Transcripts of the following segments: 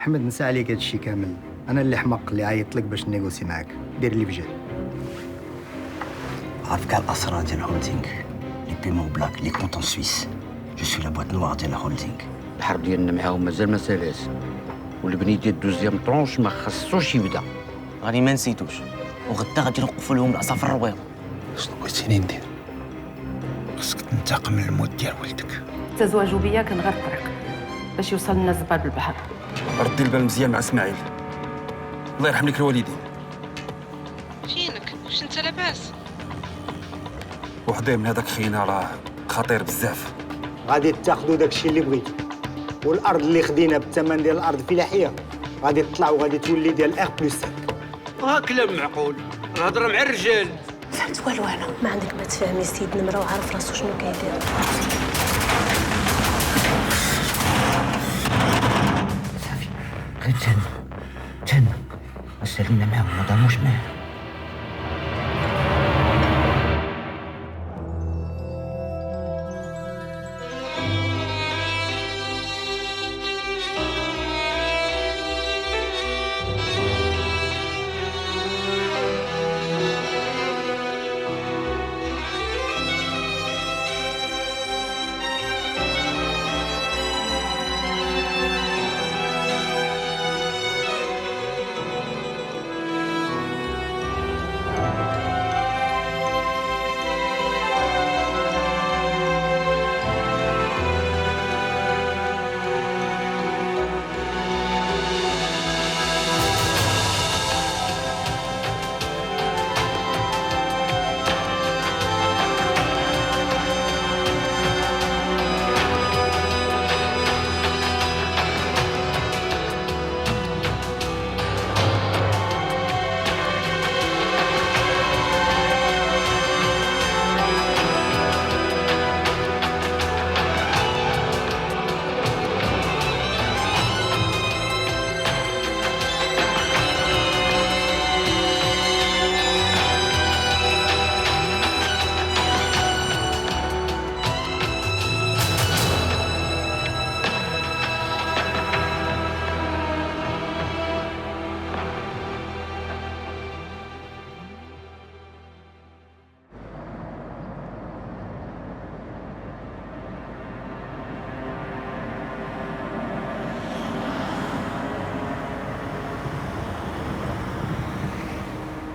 احمد نسى عليك هادشي كامل. انا اللي حمق اللي عيطت لك باش نيغوسي معاك. دير اللي بجد. عارف كاع الاسرار ديال الهولدينغ، لي بيمون بلاك، لي كونطون سويس. جو سوي لا بواط نوار ديال الهولدينغ. الحرب ديالنا معاهم مازال ما سالاش، والبني ديال دوزيام طرونش ما خصوش يبدا. غادي ما نسيتوش، وغدا غادي نوقفوا لهم العصافر الرويض. شنو بغيتيني ندير؟ خصك تنتقم من الموت ديال ولدك. التزواج بيا كان غير طريق باش يوصل لنا الزبال بالبحر. ردي البال مزيان مع اسماعيل، الله يرحم لك الوالدين. فينك؟ واش انت لاباس؟ وحدي من هذاك خينا راه خطير بزاف. غادي تاخذوا داكشي اللي بغيتو، والارض اللي خدينا بالثمن ديال الارض في لاحيه غادي تطلع وغادي تولي ديال R+5. كلام معقول، الهضره مع الرجال. فهمت والو انا. ما عندك ما تفهمي سيد نمره وعارف راسو شنو كيدير. صافي غير تهنى سلمنا معاهم ما ضرموش معاه.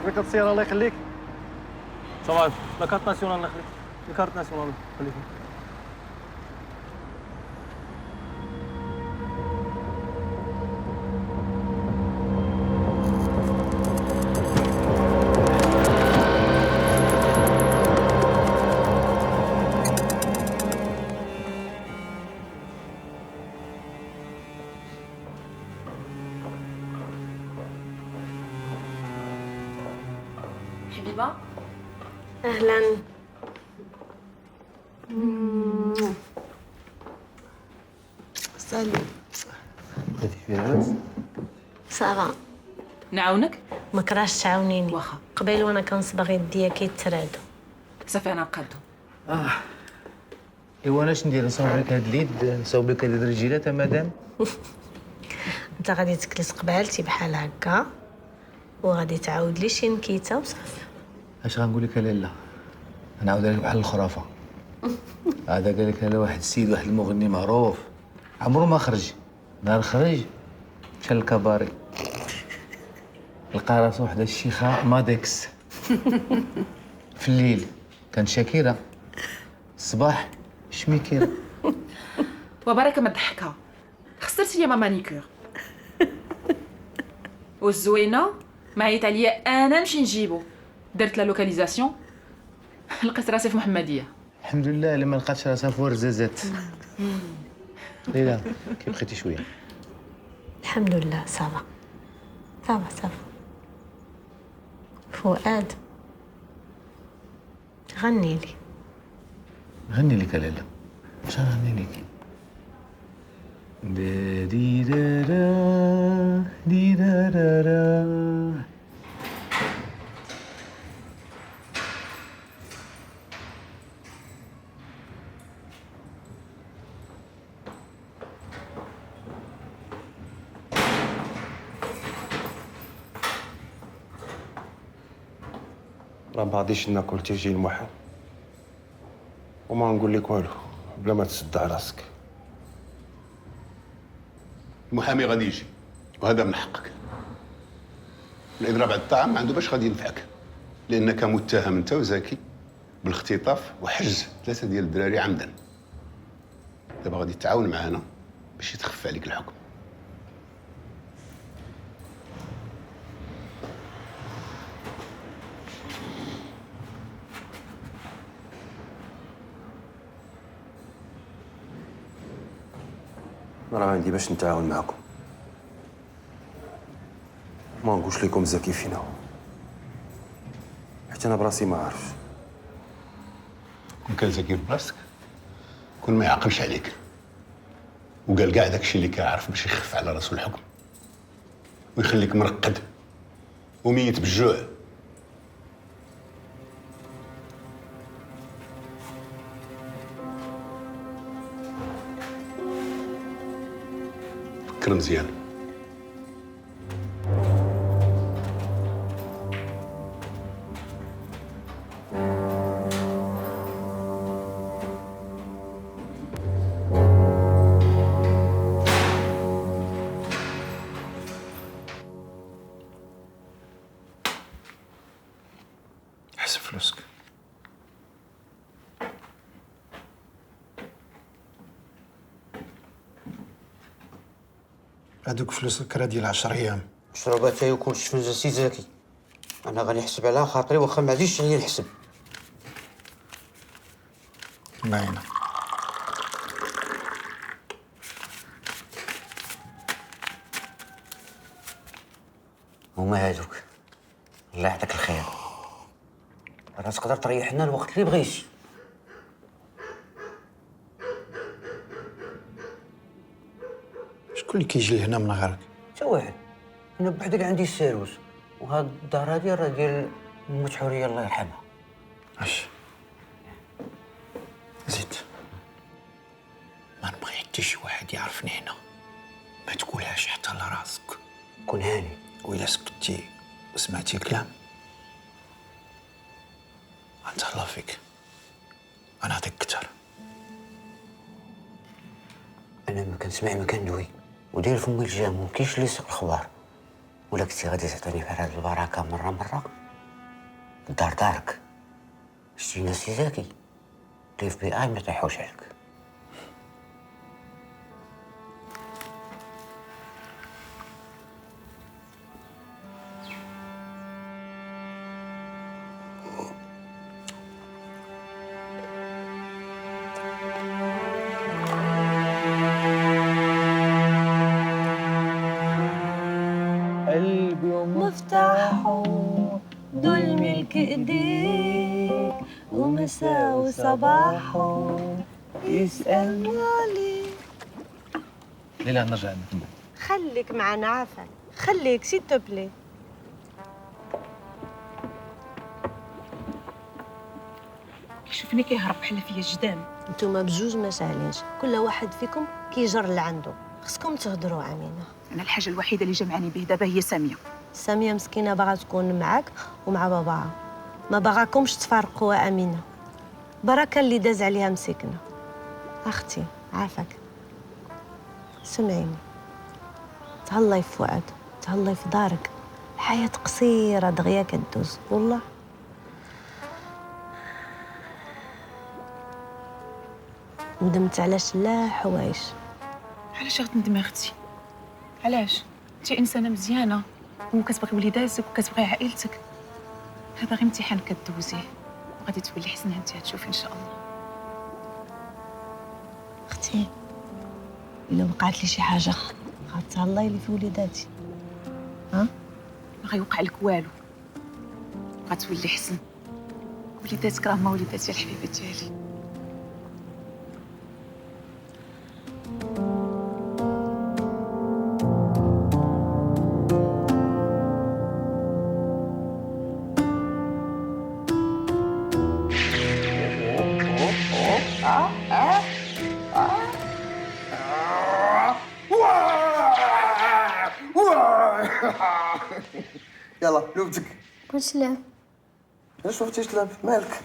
وين كتصير الله يخليك؟ صافي لا كارت ناسيونال الله يخليك، الكارت ناسيونال خليك. حبيبه اهلا. سالي. صافا نعاونك؟ ما كرهش تعاونيني. واخا. قبيل وانا كنصبغ يديا كيترادو. صافي انا نقادو. ايوا انا اش ندير؟ نصاوب لك هاد اليد، نصاوب لك هاد الرجيله مدام. انت غادي تكلس قبالتي بحال هكا وغادي تعاود لي شي نكيته وصافي. اش غنقول لك لالا؟ نعاود لك بحال الخرافه. هذا قال لك لا واحد السيد، واحد المغني معروف عمرو ما خرج، نهار خرج مشى للكباري لقى راسو وحده الشيخه مادكس. في الليل كان شاكيره، الصباح شميكيره. وبركه ما تضحكها، خسرت ليا ما مانيكور. والزوينه ما عيط عليا انا نمشي نجيبو. درت لا لوكاليزاسيون لقيت راسي في محمديه. الحمد لله اللي ما لقاتش راسها في ورزازات. ليلى كي بقيتي شويه؟ الحمد لله صافا صافا. فؤاد غني لي. غني لك لالا. اش غني لك؟ دي دا دا دي دا دا دا. راه ما غاديش ناكل تيجي المحامي وما نقول لك والو بلا ما تسد على راسك. المحامي غادي يجي وهذا من حقك. الاضراب على الطعام ما عنده باش غادي ينفعك، لانك متهم انت وزكي بالاختطاف وحجز 3 ديال الدراري عمدا. دابا غادي تعاون معنا باش يتخفى عليك الحكم. راه عندي باش نتعاون معكم، ما نقولش لكم زكي فينا هو، حيت انا براسي ما عارفش. كون كان زكي براسك كون ما يعقلش عليك وقال كاع داكشي اللي كيعرف باش يخف على راسو الحكم ويخليك مرقد وميت بالجوع. فكر مزيان. حسب فلوسك. هادوك فلوس الكرا ديال 10 ايام. شربات يكون فلوس سي زكي. انا غادي نحسب على خاطري واخا ما عنديش عليا نحسب. باينه. هما هادوك. الله يعطيك الخير. راه تقدر تريحنا الوقت اللي بغيتي. شكون اللي كيجي لهنا من غيرك؟ حتى واحد. انا بوحدي عندي الساروس، وهاد الدار هادي راه ديال أمة حورية الله يرحمها. اش زيد، ما نبغي حتى شي واحد يعرفني هنا، ما تقولهاش حتى لراسك. كون هاني. وإلا سكتي وسمعتي الكلام غنتهلا فيك، غنعطيك كتر. انا ما كنسمع ما كندوي، وداير فمي الجام ومكاينش اللي يسوق الخبار. ولا كنتي غادي تعطيني في هاد البركه مره الدار دارك. شتينا سي زكي اللي في بي اي ما يطيحوش عليك. قلبي ومفتاحه دول ملك ايديك، ومساء وصباحه يسألني عليك. ليلى نرجع عندك. خليك معنا عافاك، خليك سي تو بلي. كيشوفني كيهرب بحال فيا جدام. نتوما بجوج ما ساهلينش، كل واحد فيكم كيجر لعندو، خصكم تهضروا امينه. انا الحاجه الوحيده اللي جمعاني به دابا هي ساميه. ساميه مسكينه باغا تكون معاك ومع باباها، ما باغاكمش تفارقوا امينه. بركه اللي داز عليها مسكنه. اختي عافاك، سمعيني، تهلاي في فؤاد، تهلاي في دارك. الحياه قصيره دغيا كدوز والله. ندمت على لا حوايج. علاش غتندمي اختي؟ علاش؟ انت انسانه مزيانه وكتبغي وليداتك وكتبغي عائلتك. هذا غير امتحان كدوزيه وغادي تولي حسنه انت غتشوفي ان شاء الله. اختي الا وقعت لي شي حاجه غتهلاي لي في وليداتي. ها؟ ما غيوقع لك والو، غتولي حسن. وليداتك راه هما وليداتي الحبيبه ديالي. يلا لوبتك. واش لا؟ ما شفتيش تلعب مالك؟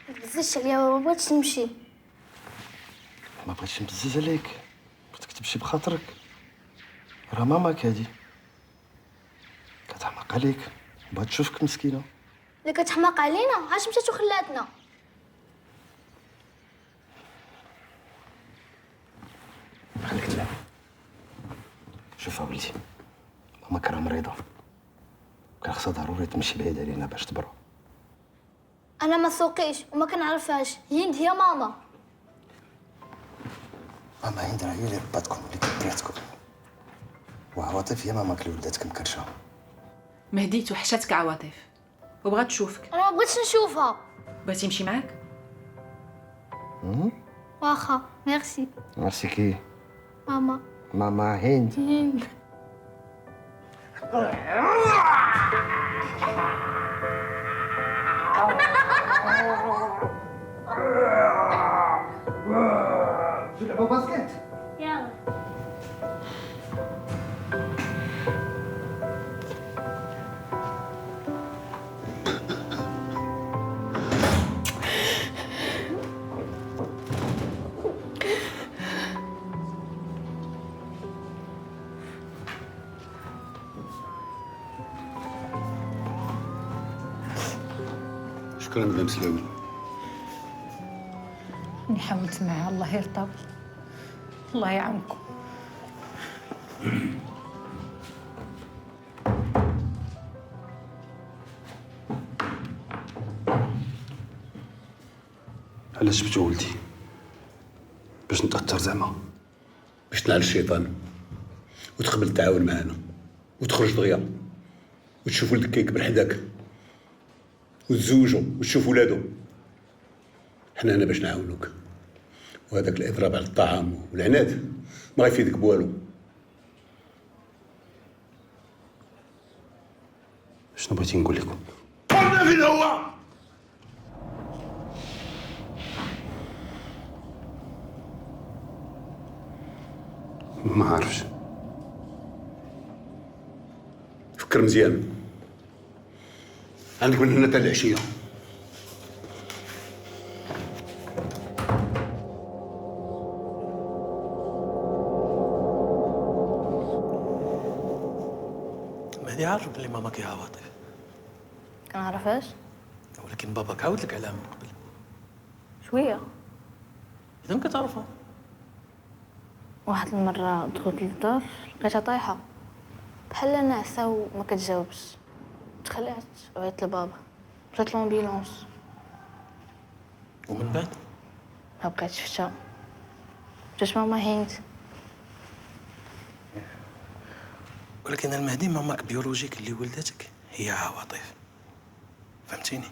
ما تبزش عليا، ما بغيتش نمشي. ما بغيتش نبزز عليك، بغيتك تمشي بخاطرك. راه ماماك هادي كتحماق عليك، بغات تشوفك مسكينه. اللي كتحماق علينا عاش مشات وخلاتنا. خليك تلعب. شوف ولدي، ماماك راه مريضه، كان خصها ضروري تمشي بعيد علينا باش تبرا. انا ما سوقيش وما كنعرفهاش، هند هي ماما. ماما هند راه هي اللي رباتكم واللي كبراتكم، وعواطف هي ماماك اللي ولداتك مكرشه. مهدي توحشاتك عواطف وبغات تشوفك. انا ما بغيتش نشوفها. بغيتي يمشي معاك؟ واخا ميرسي. ميرسي كي؟ ماما. ماما هند. هند. تلعبوا باسكت؟ يلا. شكرا مدام سلاوي. أنا حاولت معاه، الله يرضى، الله يعاونكم. علاش جبتو ولدي؟ باش نتأثر زعما؟ باش تنعل الشيطان وتقبل تعاون معنا وتخرج دغيا وتشوف ولدك كيكبر حداك وتزوجوا وتشوف ولادو. حنا هنا باش نعاونوك، وهذاك الاضراب على الطعام والعناد ما غيفيدك بوالو. شنو بغيتي نقول لكم؟ قلنا فين هو؟ ما عارفش. فكر مزيان، عندك من هنا حتى العشيه. مهدي عارف بلي ماماك هي عواطف، كنعرفهاش. ولكن باباك عاود لك عليها من قبل. شويه. اذا ما كتعرفها. واحد المره دخلت للدار لقيتها طايحه بحال ناعسه وما كتجاوبش. تخلعت وعيطت لبابا، جات لومبيلونس. ومن بعد ما بقيتش شفتها. جات ماما هند. ولكن المهدي ماماك بيولوجيك اللي ولدتك هي عواطف، فهمتيني؟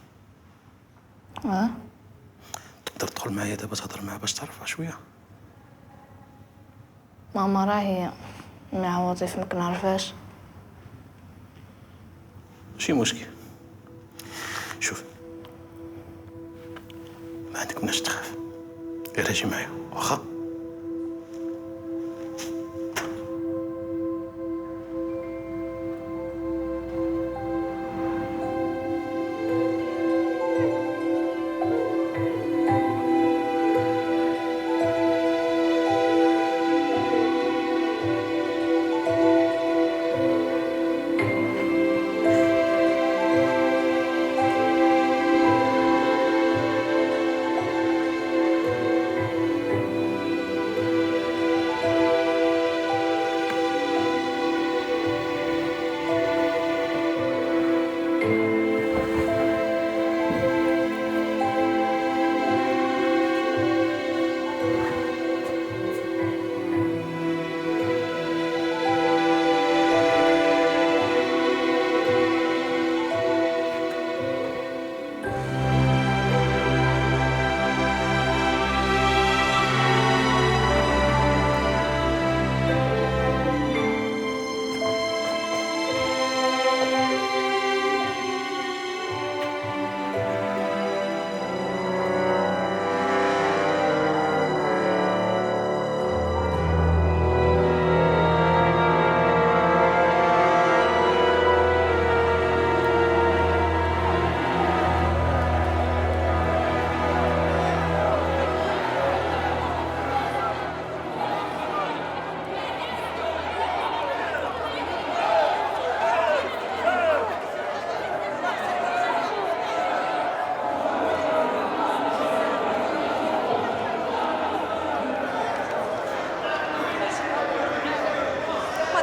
تقدر تدخل معايا دابا تهضر معاها باش تعرفها شويه. ماما راهي مع عواطف ما كنعرفهاش. ماشي مشكل. شوف، ما عندك مناش تخاف، غير اجي معايا واخا؟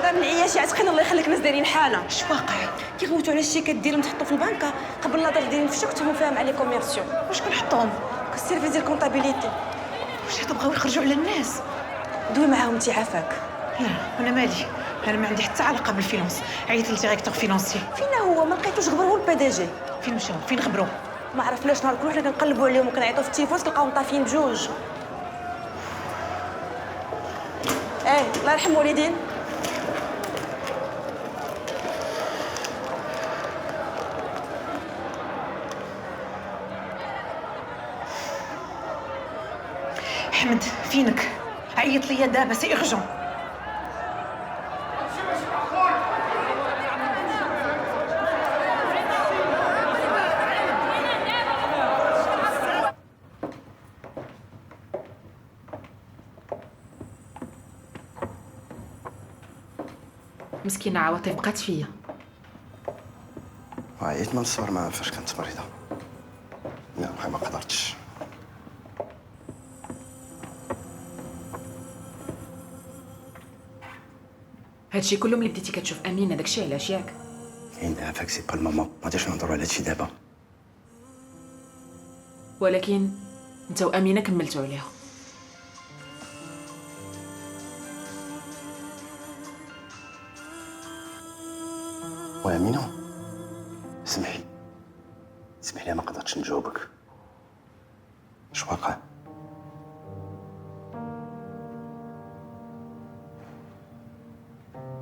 راه من العياش عتقين الله يخليك ناس دايرين حاله. اش واقع؟ كيغوتوا على الشيكات ديالهم تحطوا في البنكه قبل لا دار ديالهم فشو كتبوا فيها مع لي كوميرسيو. واش كنحطوهم؟ كالسيرفيس ديال الكونطابيليتي. واش هادو بغاو يخرجوا على الناس؟ دوي معاهم انت عافاك. لا انا مالي، انا ما عندي حتى علاقه بالفينونس. عيطت للديريكتور فينونسي. فين هو؟ ما لقيتوش غبر هو البي دي جي. فين مشاو؟ فين خبروا؟ ما عرفناش نهار كل حنا كنقلبوا عليهم وكنعيطوا في التليفون تلقاوهم طافيين بجوج. الله يرحم والدين. احمد فينك؟ عيط ليا دابا سي اورجون. مسكينه عواطف بقات فيا. عييت من الصبر معاها فاش كنت مريضه. لا ما قدرتش. هادشي كله ملي بديتي كتشوف امينه داكشي علاش ياك؟ عافاك سي با الماما، ما غاديش نهضروا على هادشي دابا. ولكن انت وامينه كملتوا عليها. وأمينة اسمحي لي ما قدرتش نجاوبك. اش واقع؟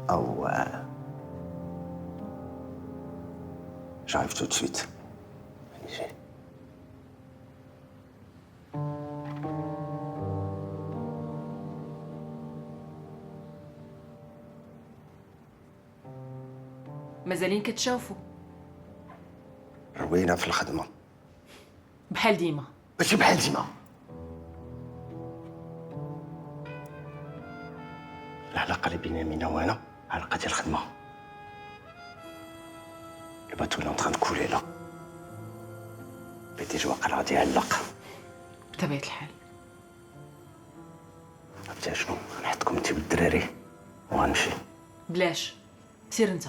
أو j'arrive tout de suite. مازالين كتشوفوا؟ روينا في الخدمة بحال ديما. ماشي بحال ديما. العلاقة اللي بين أمينة وأنا علاقة ديال الخدمة. الباتو اللي اونطران كولي لا بيتي واقع غادي يعلق. بطبيعة الحال. عرفتي شنو؟ غنحطكم انتي والدراري وغنمشي. بلاش، سير انت،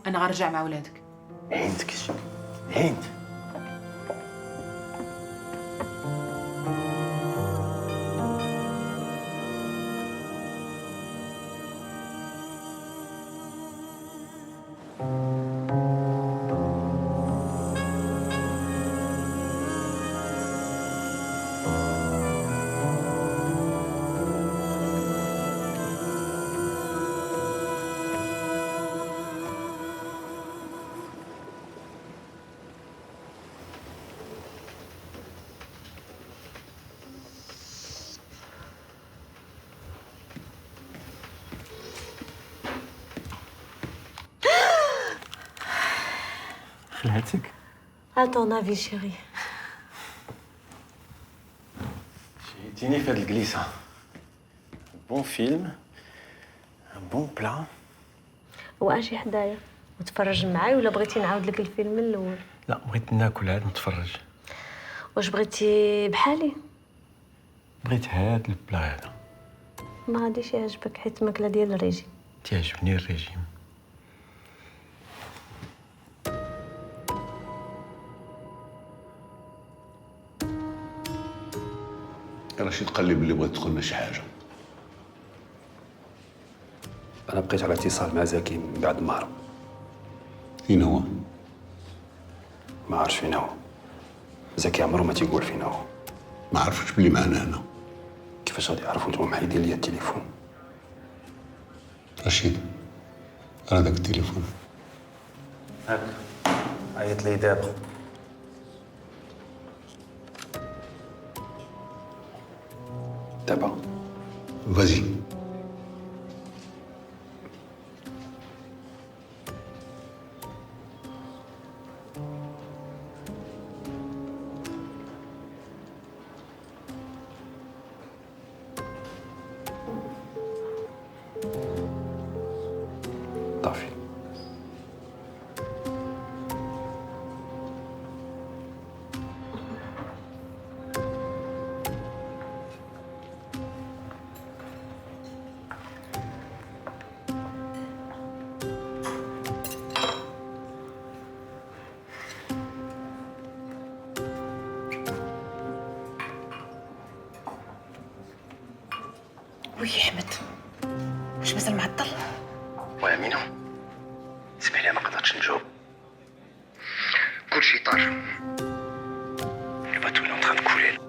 انا غنرجع مع ولادك. هند خلعتك؟ À ton avis, chérie. جيتيني في هاد الجليسة. بون فيلم، بون بلا. واجي حدايا وتفرج معايا ولا بغيتي نعاود لك الفيلم من الاول؟ لا بغيت ناكل عاد نتفرج. واش بغيتي بحالي؟ بغيت هاد البلا هذا. ما غاديش يعجبك حيت ماكله ديال الريجيم. تيعجبني الريجيم. رشيد قال لي بلي بغيت تقول لنا شي حاجه. انا بقيت على اتصال مع زكي من بعد ما هرب. فين هو؟ ما عرفش فين هو. زكي عمره ما تيقول فين هو. ما عرفتش بلي معنا هنا. كيفاش غادي يعرفوا نتوما محيدين ليا التليفون؟ رشيد راه داك التليفون. هاك عيط لي دابا. دابا فازي. طافي. وي احمد، واش مازال معطل؟ وأمينة اسمح لي ما قدرتش نجاوب. كلشي طار، الباتو اللي نطخن كوليل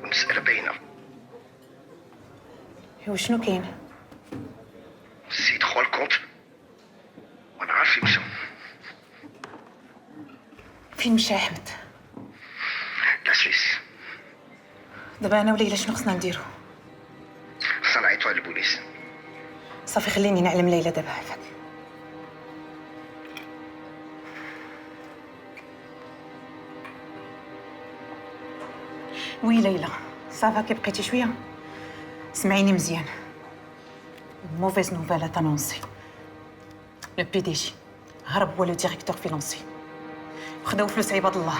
والمسألة باينة. وشنو كاين؟ السيد خو الكونت وانا عارف فين مشى. فين مشى احمد؟ لا سويس. دابا انا وليلى شنو خصنا نديرو؟ خصنا نعيطوا على البوليس. صافي خليني نعلم ليلى دابا عافاك. وي ليلى، صافا كي بقيتي شويه سمعيني مزيان. موفيز نوفيل تانونسي، لو بي دي جي هرب هو لو ديريكتور فينونسي وخداو فلوس عباد الله.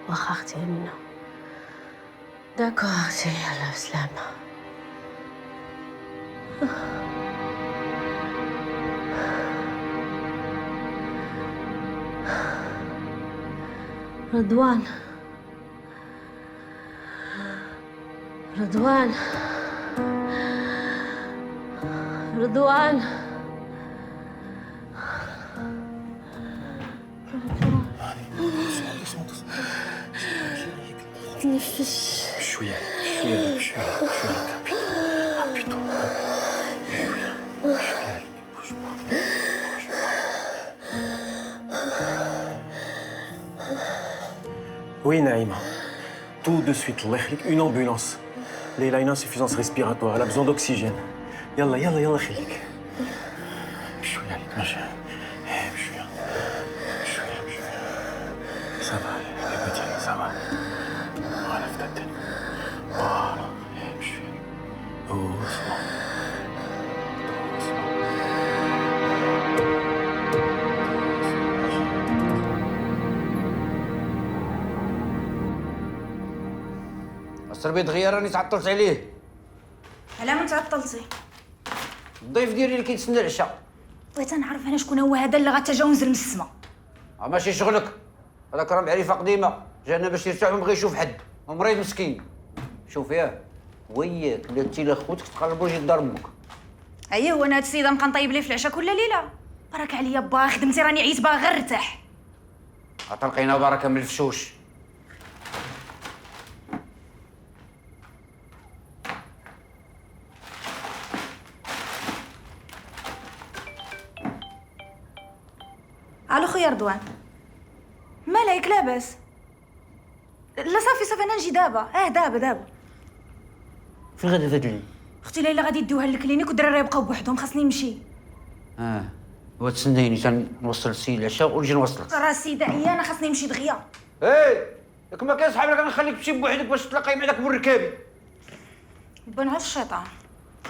واخا اختي امينه، داكور اختي، يلا بسلامه. رضوان رضوان رضوان تنفس شوية شوية شوية Oui, Naïma. Tout de suite, Allah يخليك, une ambulance. Leïla a une insuffisance respiratoire, elle a besoin d'oxygène. Yalla, yalla, yalla خليك. بشوية عليك ماشي. بشوية. بشوية بشوية. Ça va, écoutez, ça va. Relève ta tête. Voilà. بشوية. Doucement. السربي دغيا راني تعطلت عليه. علاه ما تعطلتي؟ الضيف ديالي اللي كيتسنى العشاء. بغيت نعرف انا شكون هو هذا اللي غتجاوز من السما. ماشي شغلك، هذاك راه معرفه قديمه، جانا باش يرتاح وما بغى يشوف حد، ومريض مسكين. شوف ياه، وياك لا انتي لا خوتك تقلبوا يجي لدار امك. اييه، وانا هاد السيده نبقى نطيب ليه في العشاء كل ليله؟ برك عليا با، خدمتي راني عييت باغا غير نرتاح. عطلقينا بركه من الفشوش. الو خويا رضوان، مالك لاباس؟ لا صافي انا نجي دابا. دابا. فين غادي تدلي؟ اختي ليلى غادي يديوها للكلينيك والدراري يبقاو بوحدهم، خاصني نمشي. وتسنيني تنوصل السيد العشاء ونجي نوصلك. راه السيده عيانه، خاصني نمشي دغيا. ياك ما كان صحابك غنخليك تمشي بوحدك باش تلاقاي مع داك بوركابي. بان على الشيطان،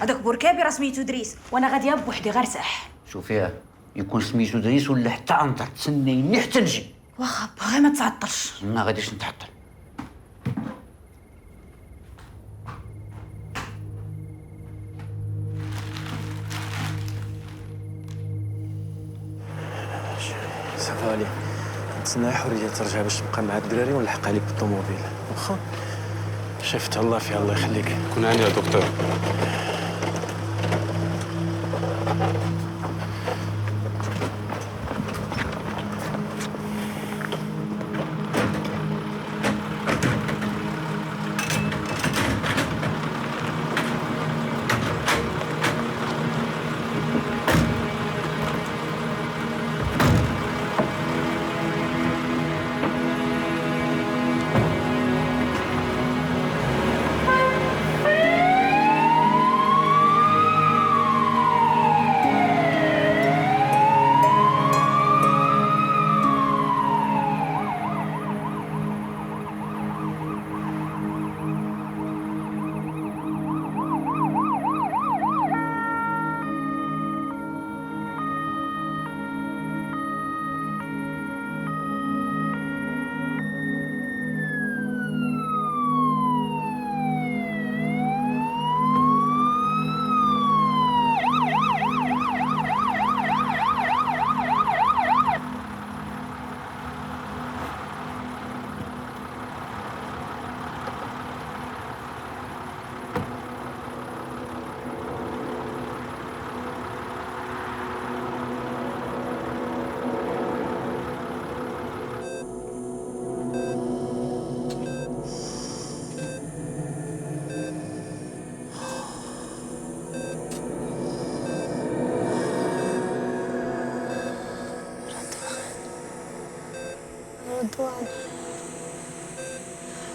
هذاك بوركابي راه سميتو دريس، وانا غاديه بوحدي غير ارتاح. شوف ياه، يكون سميتو دريس ولا حتى عنتر، تسنيني حتى نجي. واخا باغي ما تعطلش. ما غاديش نتعطل. صافا علي، نتسنى حرية ترجع باش تبقى مع الدراري ونلحق عليك بالطوموبيل، واخا؟ شفت الله فيها، الله يخليك. كون عندي يا دكتور.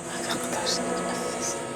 ما كنقدرش نتنفس.